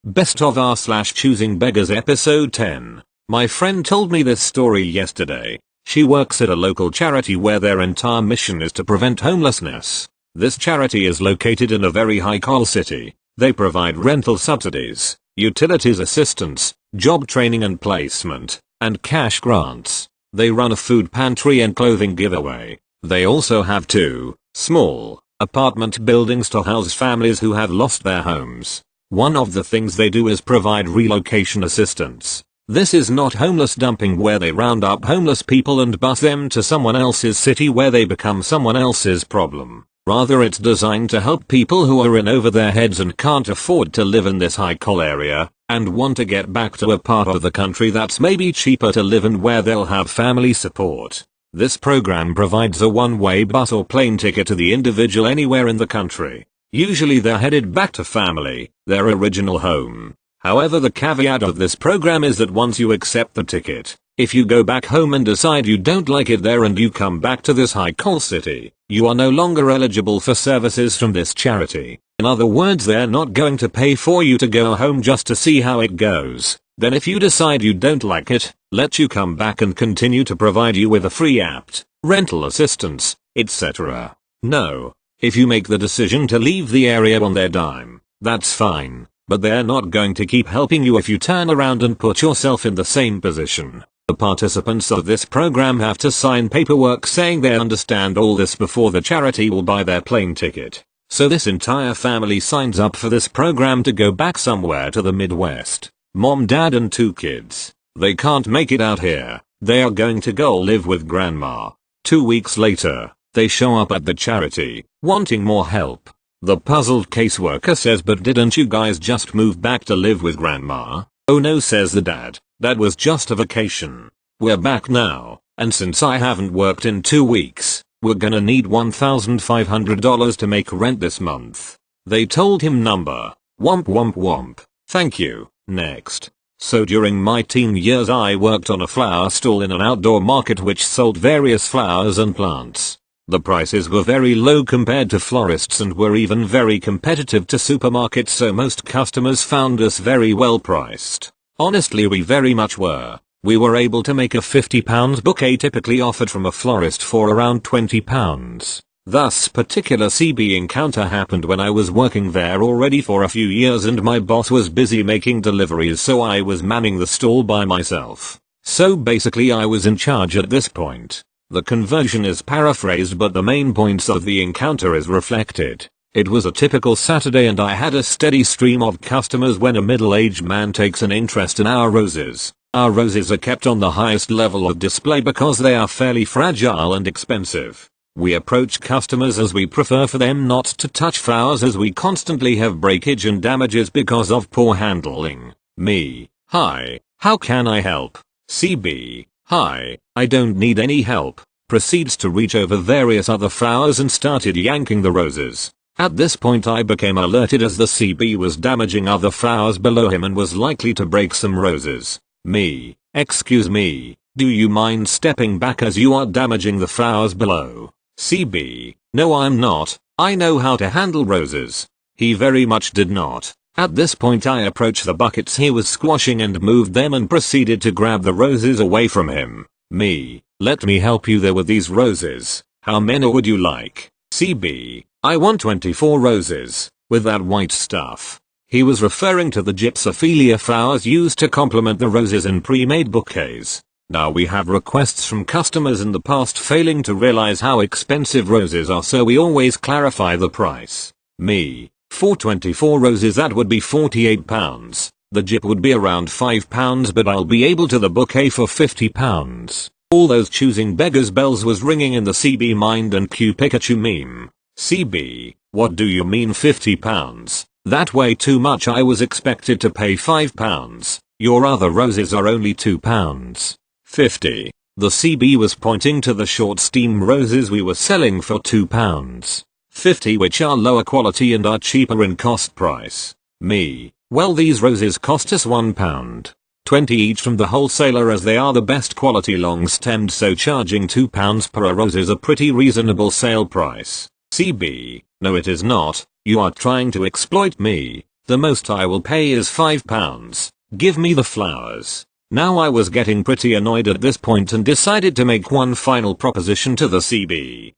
Best of R / Choosing Beggars episode 10. My friend told me this story yesterday. She works at a local charity where their entire mission is to prevent homelessness. This charity is located in a very high-cost city. They provide rental subsidies, utilities assistance, job training and placement, and cash grants. They run a food pantry and clothing giveaway. They also have 2 small apartment buildings to house families who have lost their homes. One of the things they do is provide relocation assistance. This is not homeless dumping where they round up homeless people and bus them to someone else's city where they become someone else's problem. Rather, it's designed to help people who are in over their heads and can't afford to live in this high-cost area, and want to get back to a part of the country that's maybe cheaper to live in where they'll have family support. This program provides a one-way bus or plane ticket to the individual anywhere in the country. Usually they're headed back to family, their original home. However, the caveat of this program is that once you accept the ticket, if you go back home and decide you don't like it there and you come back to this high-cost city, you are no longer eligible for services from this charity. In other words, they're not going to pay for you to go home just to see how it goes. Then if you decide you don't like it, let you come back and continue to provide you with a free app, rental assistance, etc. No. If you make the decision to leave the area on their dime, that's fine, but they're not going to keep helping you if you turn around and put yourself in the same position. The participants of this program have to sign paperwork saying they understand all this before the charity will buy their plane ticket. So this entire family signs up for this program to go back somewhere to the Midwest. Mom, dad and 2 kids. They can't make it out here. They are going to go live with grandma. 2 weeks later, they show up at the charity, wanting more help. The puzzled caseworker says, "But didn't you guys just move back to live with grandma?" "Oh no," says the dad. "That was just a vacation. We're back now, and since I haven't worked in 2 weeks, we're gonna need $1,500 to make rent this month." They told him number. Womp womp womp. Thank you. Next. "So during my teen years I worked on a flower stall in an outdoor market which sold various flowers and plants. The prices were very low compared to florists and were even very competitive to supermarkets, so most customers found us very well priced. Honestly, we very much were. We were able to make a £50 bouquet typically offered from a florist for around £20. This particular CB encounter happened when I was working there already for a few years and my boss was busy making deliveries, so I was manning the stall by myself. So basically I was in charge at this point. The conversion is paraphrased, but the main points of the encounter is reflected. It was a typical Saturday and I had a steady stream of customers when a middle-aged man takes an interest in our roses. Our roses are kept on the highest level of display because they are fairly fragile and expensive. We approach customers as we prefer for them not to touch flowers as we constantly have breakage and damages because of poor handling. Me: "Hi, how can I help?" CB: "Hi, I don't need any help." Proceeds to reach over various other flowers and started yanking the roses. At this point I became alerted as the CB was damaging other flowers below him and was likely to break some roses. Me: "Excuse me, do you mind stepping back as you are damaging the flowers below?" CB: "No, I'm not. I know how to handle roses." He very much did not. At this point I approached the buckets he was squashing and moved them and proceeded to grab the roses away from him. Me: "Let me help you there with these roses. How many would you like?" CB: "I want 24 roses, with that white stuff." He was referring to the gypsophilia flowers used to complement the roses in pre-made bouquets. Now we have requests from customers in the past failing to realize how expensive roses are, so we always clarify the price. Me: "For 24 roses that would be £48. The gyp would be around £5, but I'll be able to the bouquet for £50. All those Choosing Beggars bells was ringing in the CB mind and cue Pikachu meme. CB: "What do you mean £50? That way too much. I was expected to pay £5. Your other roses are only £2. 50. The CB was pointing to the short steam roses we were selling for £2.50, which are lower quality and are cheaper in cost price. Me: "Well, these roses cost us £1.20 each from the wholesaler as they are the best quality long stemmed, so charging £2 per a rose is a pretty reasonable sale price." CB: "No, it is not. You are trying to exploit me. The most I will pay is £5. Give me the flowers. Now I was getting pretty annoyed at this point and decided to make one final proposition to the CB.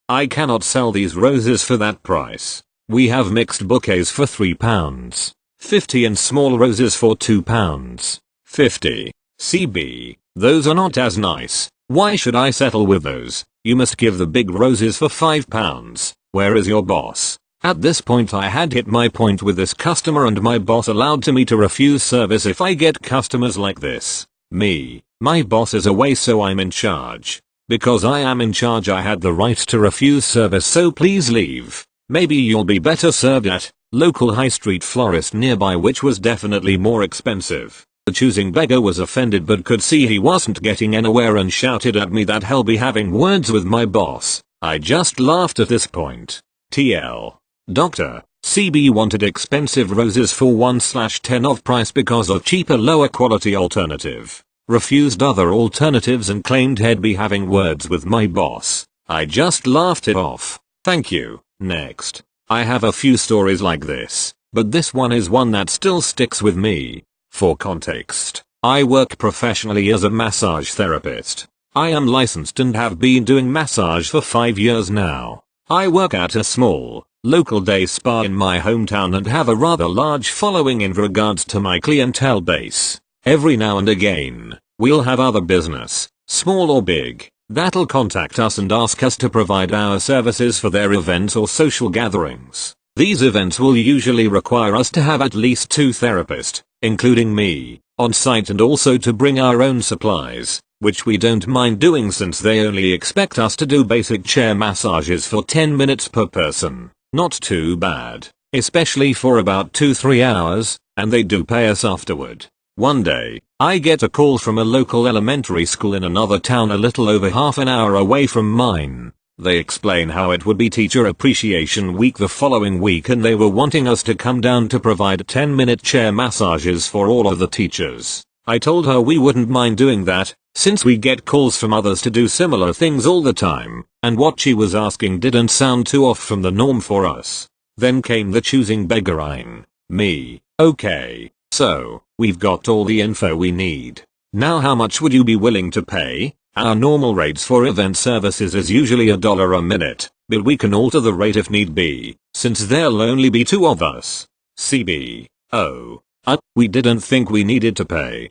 I cannot sell these roses for that price. We have mixed bouquets for £3.50 and small roses for £2.50. CB, those are not as nice. Why should I settle with those? You must give the big roses for £5. Where is your boss? At this point I had hit my point with this customer and my boss allowed me to refuse service if I get customers like this. My boss is away so I'm in charge. Because I am in charge I had the right to refuse service, so please leave. Maybe you'll be better served at local high street florist nearby, which was definitely more expensive. The choosing beggar was offended but could see he wasn't getting anywhere and shouted at me that he'll be having words with my boss. I just laughed at this point. TL. Doctor, CB wanted expensive roses for 1/10 off price because of cheaper lower quality alternative. Refused other alternatives and claimed he'd be having words with my boss. I just laughed it off. Thank you. Next. I have a few stories like this, but this one is one that still sticks with me. For context, I work professionally as a massage therapist. I am licensed and have been doing massage for 5 years now. I work at a small, local day spa in my hometown and have a rather large following in regards to my clientele base. Every now and again, we'll have other business, small or big, that'll contact us and ask us to provide our services for their events or social gatherings. These events will usually require us to have at least 2 therapists, including me, on site and also to bring our own supplies, which we don't mind doing since they only expect us to do basic chair massages for 10 minutes per person. Not too bad, especially for about 2-3 hours, and they do pay us afterward. One day, I get a call from a local elementary school in another town a little over half an hour away from mine. They explain how it would be Teacher Appreciation Week the following week and they were wanting us to come down to provide 10-minute chair massages for all of the teachers. I told her we wouldn't mind doing that, since we get calls from others to do similar things all the time, and what she was asking didn't sound too off from the norm for us. Then came the choosing beggarine. Okay, so, we've got all the info we need. Now how much would you be willing to pay? Our normal rates for event services is usually $1 a minute, but we can alter the rate if need be, since there'll only be 2 of us. CB. Oh. We didn't think we needed to pay.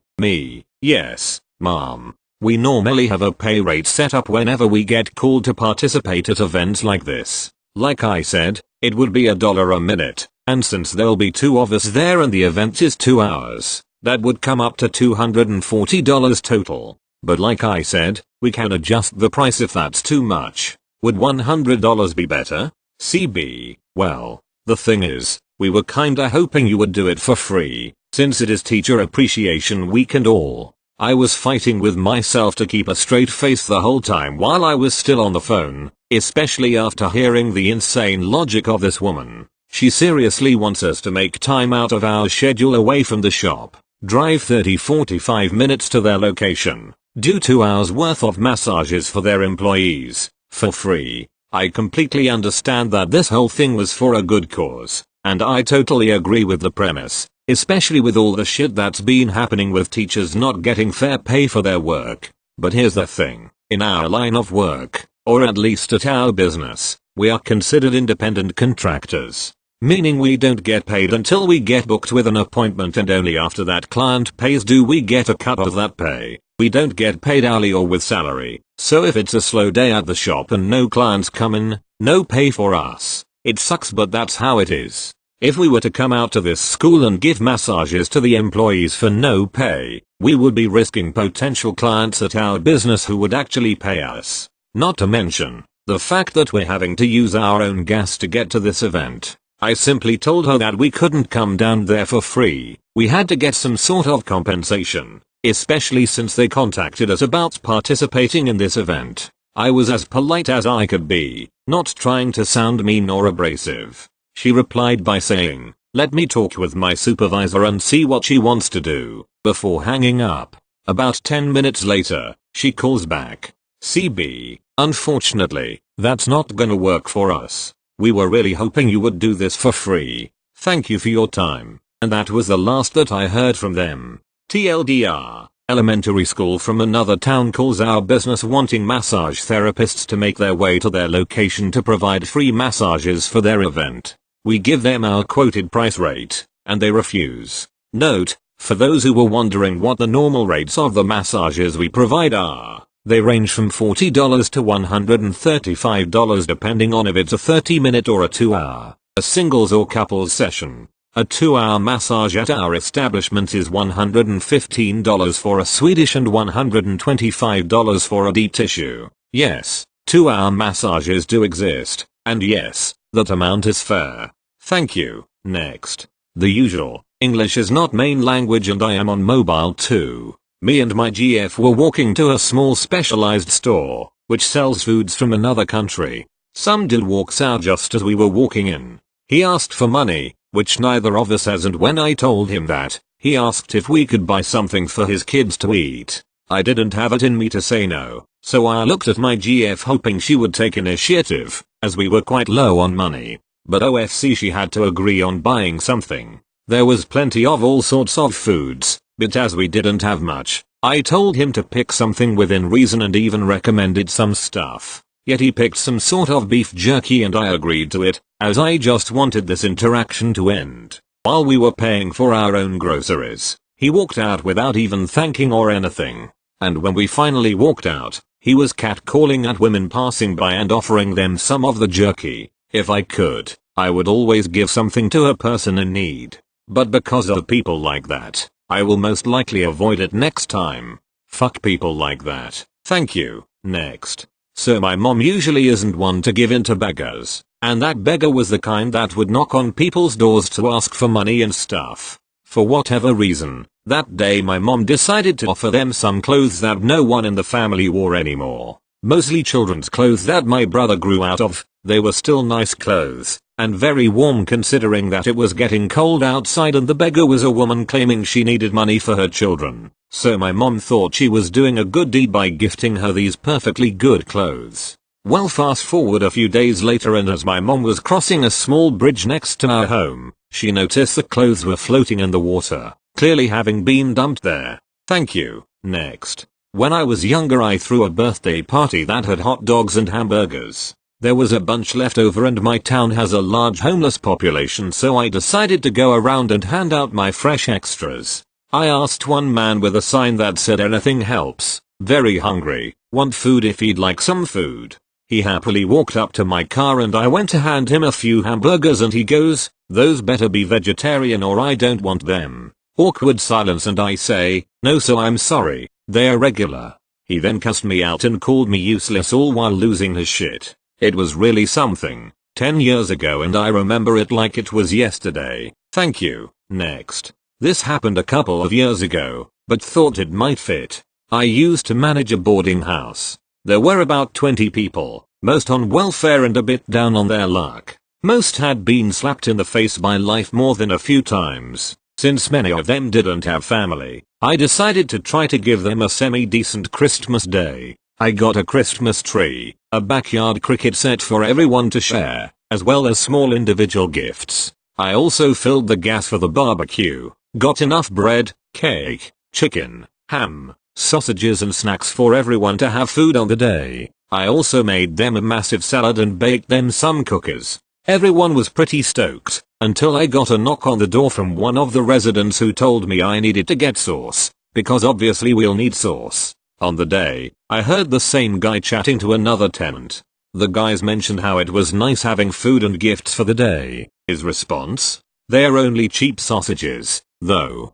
Yes, mom. We normally have a pay rate set up whenever we get called to participate at events like this. Like I said, it would be $1 a minute, and since there'll be 2 of us there and the event is 2 hours, that would come up to $240 total. But like I said, we can adjust the price if that's too much. Would $100 be better? CB. Well, the thing is, we were kinda hoping you would do it for free, since it is Teacher Appreciation Week and all. I was fighting with myself to keep a straight face the whole time while I was still on the phone, especially after hearing the insane logic of this woman. She seriously wants us to make time out of our schedule away from the shop, drive 30-45 minutes to their location, do 2 hours worth of massages for their employees, for free. I completely understand that this whole thing was for a good cause, and I totally agree with the premise, especially with all the shit that's been happening with teachers not getting fair pay for their work. But here's the thing, in our line of work, or at least at our business, we are considered independent contractors. Meaning we don't get paid until we get booked with an appointment and only after that client pays do we get a cut of that pay. We don't get paid hourly or with salary, so if it's a slow day at the shop and no clients come in, no pay for us. It sucks but that's how it is. If we were to come out to this school and give massages to the employees for no pay, we would be risking potential clients at our business who would actually pay us. Not to mention, the fact that we're having to use our own gas to get to this event. I simply told her that we couldn't come down there for free, we had to get some sort of compensation, especially since they contacted us about participating in this event. I was as polite as I could be, not trying to sound mean or abrasive. She replied by saying, "Let me talk with my supervisor and see what she wants to do," before hanging up. About 10 minutes later, she calls back. CB, unfortunately, that's not gonna work for us. We were really hoping you would do this for free. Thank you for your time. And that was the last that I heard from them. TLDR, elementary school from another town calls our business wanting massage therapists to make their way to their location to provide free massages for their event. We give them our quoted price rate, and they refuse. Note, for those who were wondering what the normal rates of the massages we provide are, they range from $40 to $135 depending on if it's a 30-minute or a 2-hour, a singles or couples session. A 2-hour massage at our establishment is $115 for a Swedish and $125 for a deep tissue. Yes, 2-hour massages do exist, and yes, that amount is fair. Thank you. Next. The usual, English is not main language and I am on mobile too. Me and my GF were walking to a small specialized store, which sells foods from another country. Some dude walks out just as we were walking in. He asked for money, which neither of us has, and when I told him that, he asked if we could buy something for his kids to eat. I didn't have it in me to say no, so I looked at my GF hoping she would take initiative, as we were quite low on money. But OFC, she had to agree on buying something. There was plenty of all sorts of foods, but as we didn't have much, I told him to pick something within reason and even recommended some stuff. Yet he picked some sort of beef jerky and I agreed to it, as I just wanted this interaction to end. While we were paying for our own groceries, he walked out without even thanking or anything. And when we finally walked out, he was catcalling at women passing by and offering them some of the jerky. If I could, I would always give something to a person in need. But because of people like that, I will most likely avoid it next time. Fuck people like that. Thank you. Next. So my mom usually isn't one to give in to beggars, and that beggar was the kind that would knock on people's doors to ask for money and stuff. For whatever reason, that day my mom decided to offer them some clothes that no one in the family wore anymore. Mostly children's clothes that my brother grew out of. They were still nice clothes, and very warm considering that it was getting cold outside and the beggar was a woman claiming she needed money for her children. So my mom thought she was doing a good deed by gifting her these perfectly good clothes. Well, fast forward a few days later, and as my mom was crossing a small bridge next to our home, she noticed the clothes were floating in the water, clearly having been dumped there. Thank you. Next. When I was younger I threw a birthday party that had hot dogs and hamburgers. There was a bunch left over and my town has a large homeless population, so I decided to go around and hand out my fresh extras. I asked one man with a sign that said anything helps, very hungry, want food if he'd like some food. He happily walked up to my car and I went to hand him a few hamburgers and he goes, "Those better be vegetarian or I don't want them." Awkward silence and I say, "No, so I'm sorry, they're regular." He then cussed me out and called me useless all while losing his shit. It was really something. 10 years ago and I remember it like it was yesterday. Thank you. Next. This happened a couple of years ago, but thought it might fit. I used to manage a boarding house. There were about 20 people, most on welfare and a bit down on their luck. Most had been slapped in the face by life more than a few times. Since many of them didn't have family, I decided to try to give them a semi-decent Christmas day. I got a Christmas tree, a backyard cricket set for everyone to share, as well as small individual gifts. I also filled the gas for the barbecue, got enough bread, cake, chicken, ham, sausages and snacks for everyone to have food on the day. I also made them a massive salad and baked them some cookies. Everyone was pretty stoked, until I got a knock on the door from one of the residents who told me I needed to get sauce, because obviously we'll need sauce. On the day, I heard the same guy chatting to another tenant. The guys mentioned how it was nice having food and gifts for the day. His response? They're only cheap sausages, though.